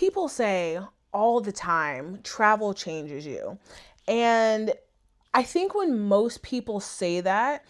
people say all the time, travel changes you. And I think when most people say that,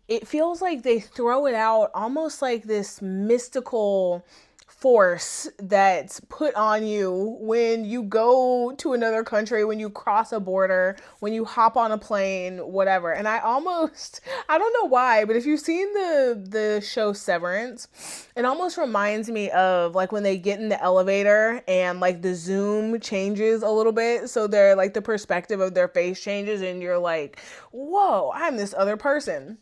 it feels like they throw it out almost like this mystical force that's put on you when you go to another country, when you cross a border, when you hop on a plane, whatever. And I don't know why, but if you've seen the show Severance, it almost reminds me of like when they get in the elevator and like the zoom changes a little bit, so they're like the perspective of their face changes and you're like, "Whoa, I'm this other person."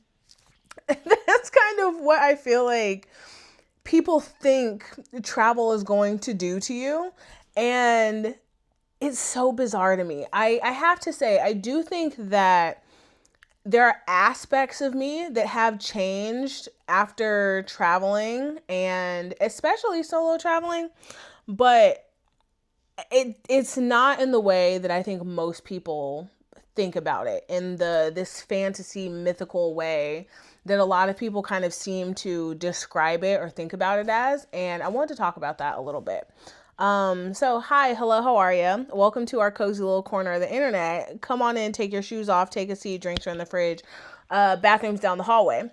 That's kind of what I feel like people think travel is going to do to you. And it's so bizarre to me. I have to say, I do think that there are aspects of me that have changed after traveling and especially solo traveling, but it's not in the way that I think most people think about it, in the this fantasy mythical way that a lot of people kind of seem to describe it or think about it as. And I want to talk about that a little bit. So hi, hello, how are you? Welcome to our cozy little corner of the internet. Come on in, take your shoes off, take a seat, drinks are in the fridge. Bathrooms down the hallway.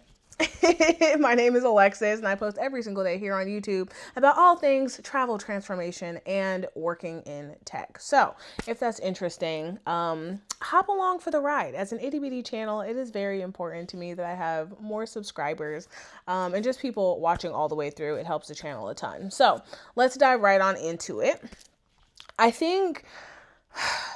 My name is Alexis, and I post every single day here on YouTube about all things travel, transformation, and working in tech. So, if that's interesting, hop along for the ride. As an itty bitty channel, it is very important to me that I have more subscribers and just people watching all the way through. It helps the channel a ton. So, let's dive right on into it. I think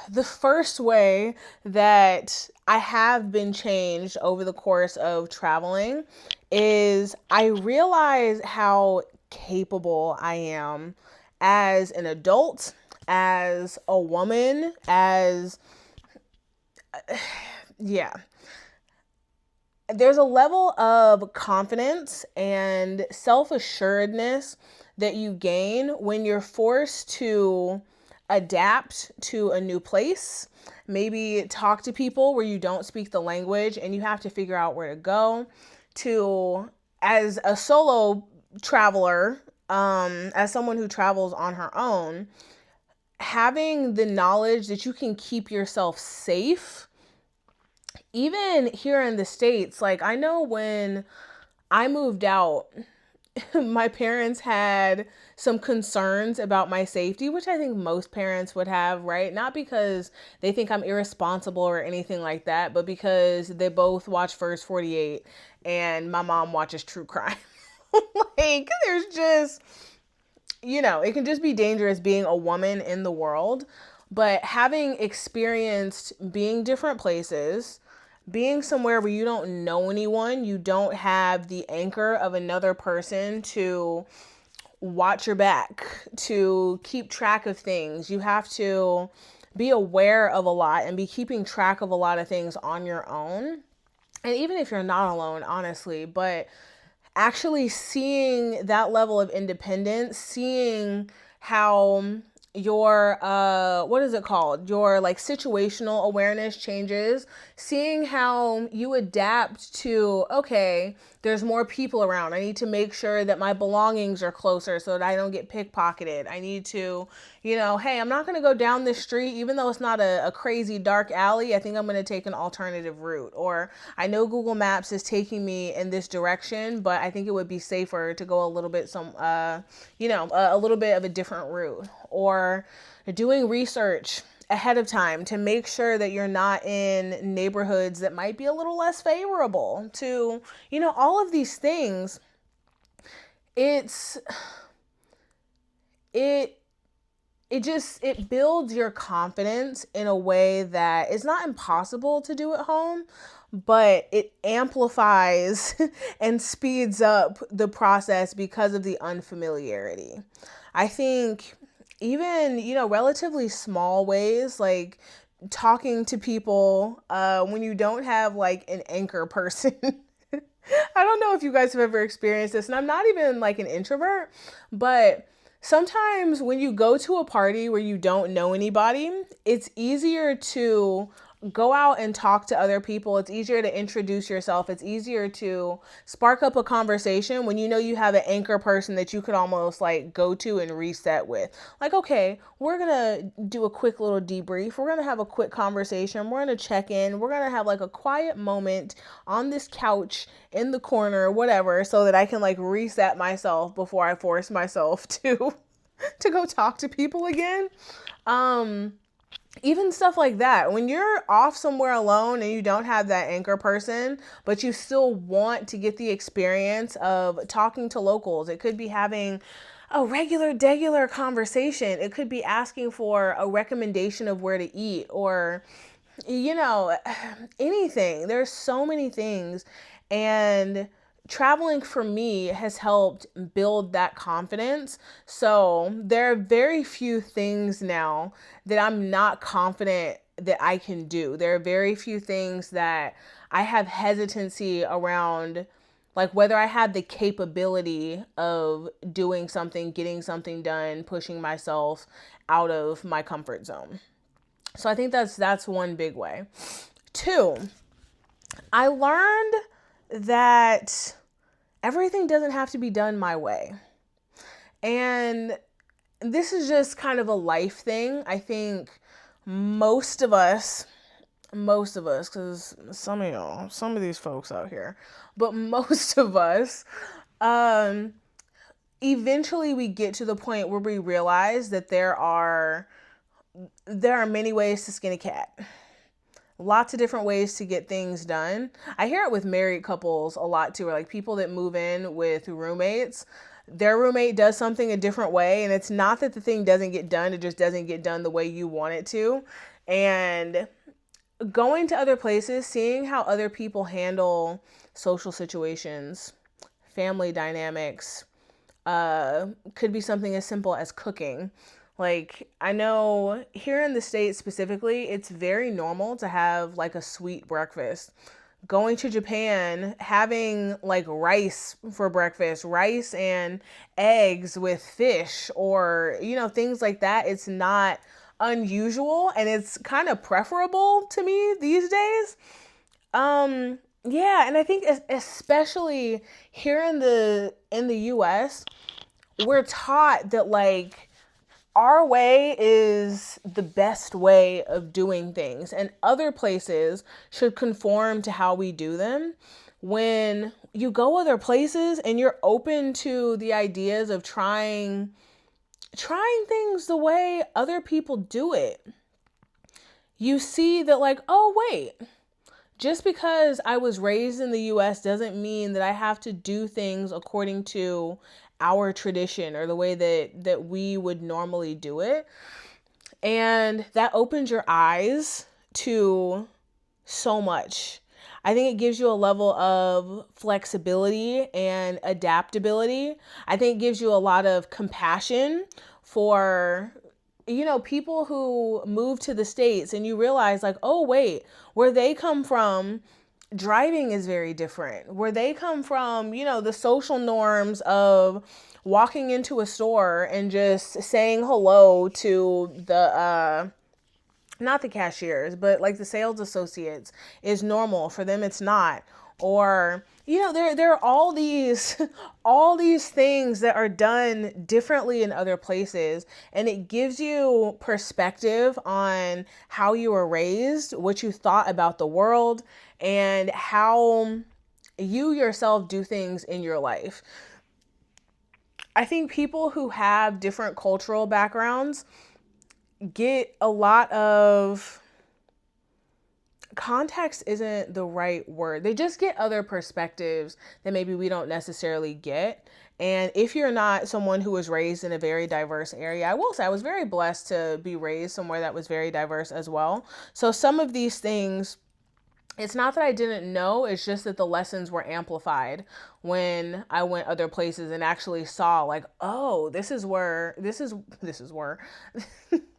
the first way that I have been changed over the course of traveling is I realize how capable I am as an adult, as a woman, as, yeah. There's a level of confidence and self assuredness that you gain when you're forced to adapt to a new place, maybe talk to people where you don't speak the language and you have to figure out where to go, to, as a solo traveler, as someone who travels on her own, having the knowledge that you can keep yourself safe. Even here in the States, like I know when I moved out, my parents had some concerns about my safety, which I think most parents would have, right? Not because they think I'm irresponsible or anything like that, but because they both watch First 48 and my mom watches true crime. Like, there's just, it can just be dangerous being a woman in the world. But having experienced being different places, being somewhere where you don't know anyone, you don't have the anchor of another person to watch your back, to keep track of things. You have to be aware of a lot and be keeping track of a lot of things on your own. And even if you're not alone, honestly, but actually seeing that level of independence, seeing how your what is it called, your like situational awareness changes, seeing how you adapt to, okay, there's more people around, I need to make sure that my belongings are closer so that I don't get pickpocketed. I need to, hey, I'm not going to go down this street even though it's not a crazy dark alley. I think I'm going to take an alternative route. Or I know Google Maps is taking me in this direction, but I think it would be safer to go a little bit a little bit of a different route. Or doing research ahead of time to make sure that you're not in neighborhoods that might be a little less favorable to, all of these things. It's it it builds your confidence in a way that it's not impossible to do at home, but it amplifies and speeds up the process because of the unfamiliarity. I think even, relatively small ways, like talking to people when you don't have like an anchor person. I don't know if you guys have ever experienced this, and I'm not even like an introvert, but sometimes when you go to a party where you don't know anybody, it's easier to go out and talk to other people. It's easier to introduce yourself. It's easier to spark up a conversation when you know you have an anchor person that you could almost like go to and reset with. Like, okay, we're going to do a quick little debrief. We're going to have a quick conversation. We're going to check in. We're going to have like a quiet moment on this couch in the corner, whatever, so that I can like reset myself before I force myself to go talk to people again. Even stuff like that, when you're off somewhere alone and you don't have that anchor person, but you still want to get the experience of talking to locals. It could be having a regular conversation. It could be asking for a recommendation of where to eat, or you know, anything. There's so many things. And traveling for me has helped build that confidence. So there are very few things now that I'm not confident that I can do. There are very few things that I have hesitancy around, like whether I have the capability of doing something, getting something done, pushing myself out of my comfort zone. So I think that's one big way. Two, I learned that everything doesn't have to be done my way. And this is just kind of a life thing. I think most of us, because some of y'all, some of these folks out here, but most of us, eventually we get to the point where we realize that there are many ways to skin a cat. Lots of different ways to get things done. I hear it with married couples a lot too, or like people that move in with roommates. Their roommate does something a different way, and it's not that the thing doesn't get done, it just doesn't get done the way you want it to. And going to other places, seeing how other people handle social situations, family dynamics, could be something as simple as cooking. Like, I know here in the States specifically, it's very normal to have like a sweet breakfast. Going to Japan, having like rice for breakfast, rice and eggs with fish, or, you know, things like that. It's not unusual, and it's kind of preferable to me these days. Yeah, and I think especially here in the US, we're taught that like our way is the best way of doing things, and other places should conform to how we do them. When you go other places and you're open to the ideas of trying things the way other people do it, you see that like, oh wait, just because I was raised in the US doesn't mean that I have to do things according to our tradition or the way that we would normally do it. And that opens your eyes to so much. I think it gives you a level of flexibility and adaptability. I think it gives you a lot of compassion for, you know, people who move to the States, and you realize like, oh wait, where they come from, driving is very different. Where they come from, you know, the social norms of walking into a store and just saying hello to the not the cashiers, but like the sales associates is normal. For them, it's not. Or, you know, there are all these all these things that are done differently in other places, and it gives you perspective on how you were raised, what you thought about the world, and how you yourself do things in your life. I think people who have different cultural backgrounds get a lot of context isn't the right word. They just get other perspectives that maybe we don't necessarily get. And if you're not someone who was raised in a very diverse area, I will say I was very blessed to be raised somewhere that was very diverse as well. So some of these things, it's not that I didn't know, it's just that the lessons were amplified when I went other places and actually saw like, oh, this is where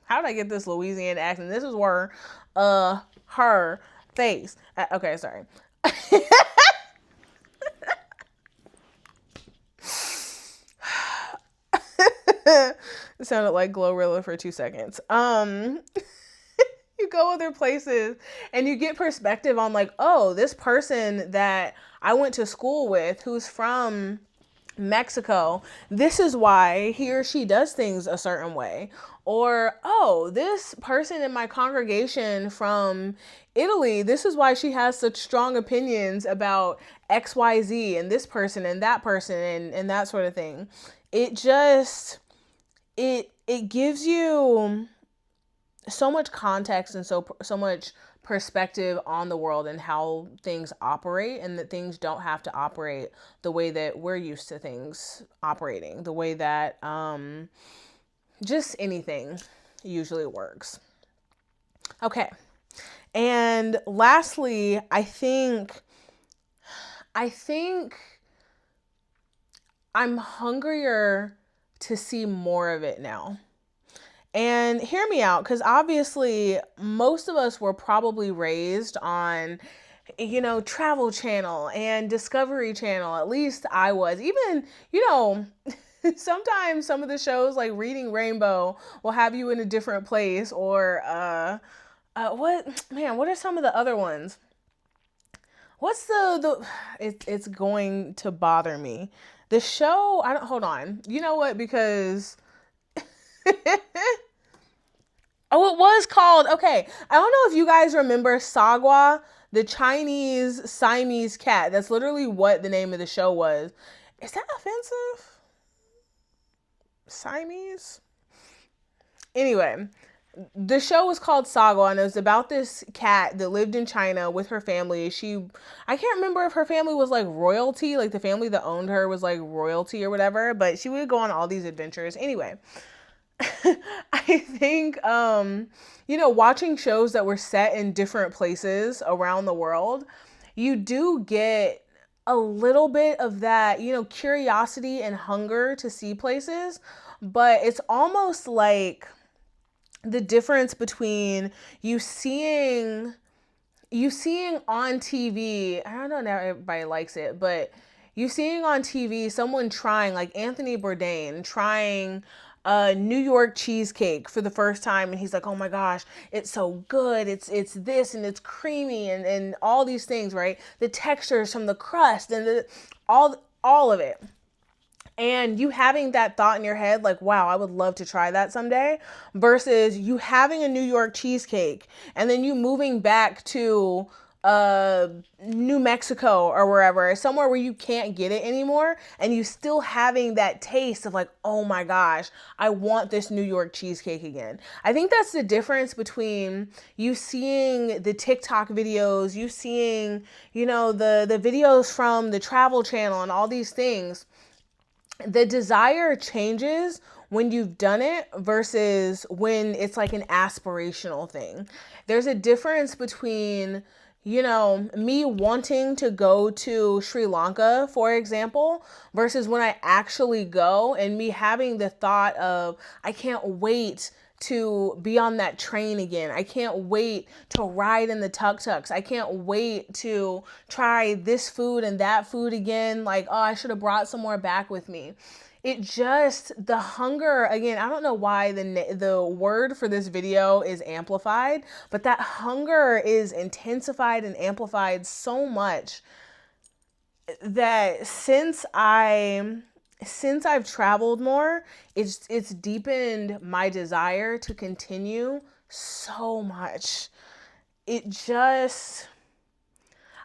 how did I get this Louisiana accent? This is where her face. Okay, sorry. It sounded like Glorilla for 2 seconds. you go other places and you get perspective on like, oh, this person that I went to school with who's from Mexico, this is why he or she does things a certain way. Or, oh, this person in my congregation from Italy, this is why she has such strong opinions about XYZ and this person and that person and that sort of thing. It just it gives you so much context and so much perspective on the world and how things operate, and that things don't have to operate the way that we're used to things operating, the way that just anything usually works. Okay. And lastly, I think I'm hungrier to see more of it now. And hear me out, because obviously most of us were probably raised on, Travel Channel and Discovery Channel. At least I was. Even, sometimes some of the shows like Reading Rainbow will have you in a different place, or what are some of the other ones? What's it's going to bother me. The show, I don't, hold on. You know what? Because oh, it was called, okay. I don't know if you guys remember Sagwa, the Chinese Siamese cat. That's literally what the name of the show was. Is that offensive? Siamese? Anyway, the show was called Sagwa, and it was about this cat that lived in China with her family. I can't remember if her family was like royalty, like the family that owned her was like royalty or whatever, but she would go on all these adventures. Anyway, I think, watching shows that were set in different places around the world, you do get a little bit of that, curiosity and hunger to see places, but it's almost like the difference between you seeing on TV, I don't know, now everybody likes it, but you seeing on TV someone trying, like Anthony Bourdain trying a New York cheesecake for the first time, and he's like, oh my gosh, it's so good, it's this, and it's creamy, and all these things, right? The textures from the crust and all of it. And you having that thought in your head, like, wow, I would love to try that someday, versus you having a New York cheesecake and then you moving back to New Mexico or wherever, somewhere where you can't get it anymore, and you still having that taste of like, oh my gosh, I want this New York cheesecake again. I think that's the difference between you seeing the TikTok videos, you seeing, the videos from the Travel Channel and all these things. The desire changes when you've done it versus when it's like an aspirational thing. There's a difference between, me wanting to go to Sri Lanka, for example, versus when I actually go and me having the thought of, I can't wait to be on that train again. I can't wait to ride in the tuk-tuks. I can't wait to try this food and that food again. Like, oh, I should have brought some more back with me. It just, the hunger, again, I don't know why the word for this video is amplified, but that hunger is intensified and amplified so much that since I've traveled more, it's deepened my desire to continue so much.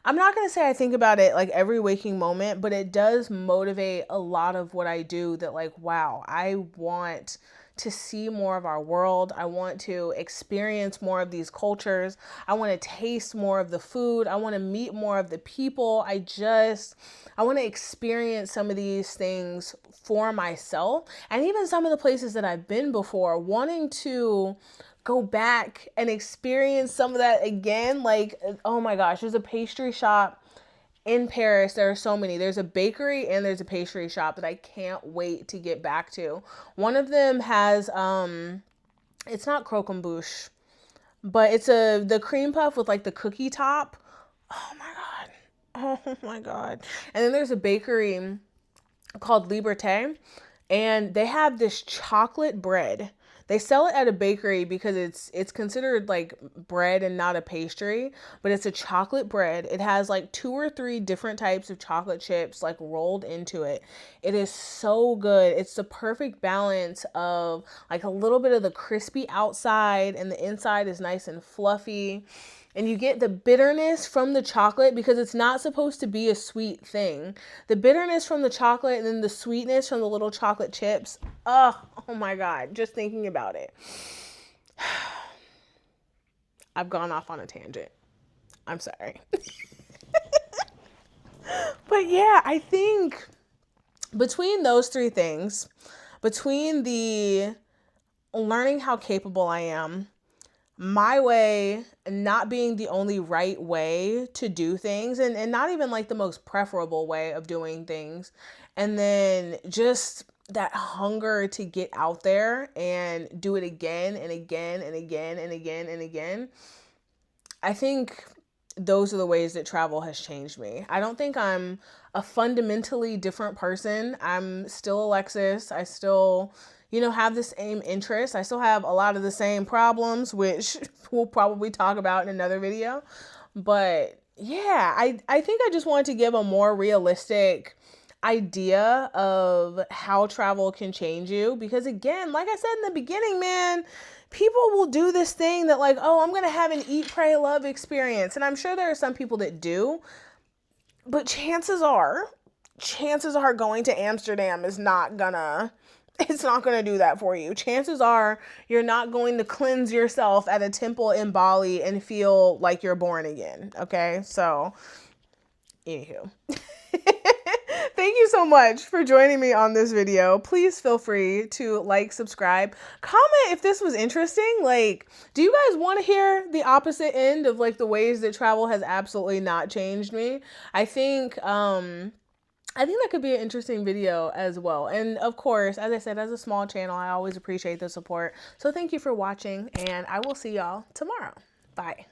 I'm not going to say I think about it like every waking moment, but it does motivate a lot of what I do, that like, wow, I want to see more of our world. I want to experience more of these cultures. I want to taste more of the food. I want to meet more of the people. I want to experience some of these things for myself, and even some of the places that I've been before, wanting to go back and experience some of that again. Like, oh my gosh, there's a pastry shop in Paris. There are so many. There's a bakery and there's a pastry shop that I can't wait to get back to. One of them has, it's not croquembouche, but it's the cream puff with like the cookie top. Oh my God. Oh my God. And then there's a bakery called Liberté, And they have this chocolate bread. They sell it at a bakery because it's considered like bread and not a pastry, but it's a chocolate bread. It has like 2 or 3 different types of chocolate chips like rolled into it. It is so good. It's the perfect balance of like a little bit of the crispy outside and the inside is nice and fluffy. And you get the bitterness from the chocolate because it's not supposed to be a sweet thing. The bitterness from the chocolate and then the sweetness from the little chocolate chips. Oh my God, just thinking about it. I've gone off on a tangent. I'm sorry. But yeah, I think between those 3 things, between the learning how capable I am, my way not being the only right way to do things and not even like the most preferable way of doing things, and then just that hunger to get out there and do it again and again and again and again and again. I think those are the ways that travel has changed me. I don't think I'm a fundamentally different person. I'm still Alexis. I still, have the same interests. I still have a lot of the same problems, which we'll probably talk about in another video. But yeah, I think I just wanted to give a more realistic idea of how travel can change you. Because again, like I said in the beginning, man, people will do this thing that like, oh, I'm going to have an eat, pray, love experience. And I'm sure there are some people that do, but chances are going to Amsterdam is not gonna, it's not gonna do that for you. Chances are you're not going to cleanse yourself at a temple in Bali and feel like you're born again. Okay, so anywho. Thank you so much for joining me on this video. Please feel free to like, subscribe, comment if this was interesting. Like, do you guys want to hear the opposite end of like the ways that travel has absolutely not changed me? I think that could be an interesting video as well. And of course, as I said, as a small channel, I always appreciate the support. So thank you for watching, and I will see y'all tomorrow. Bye.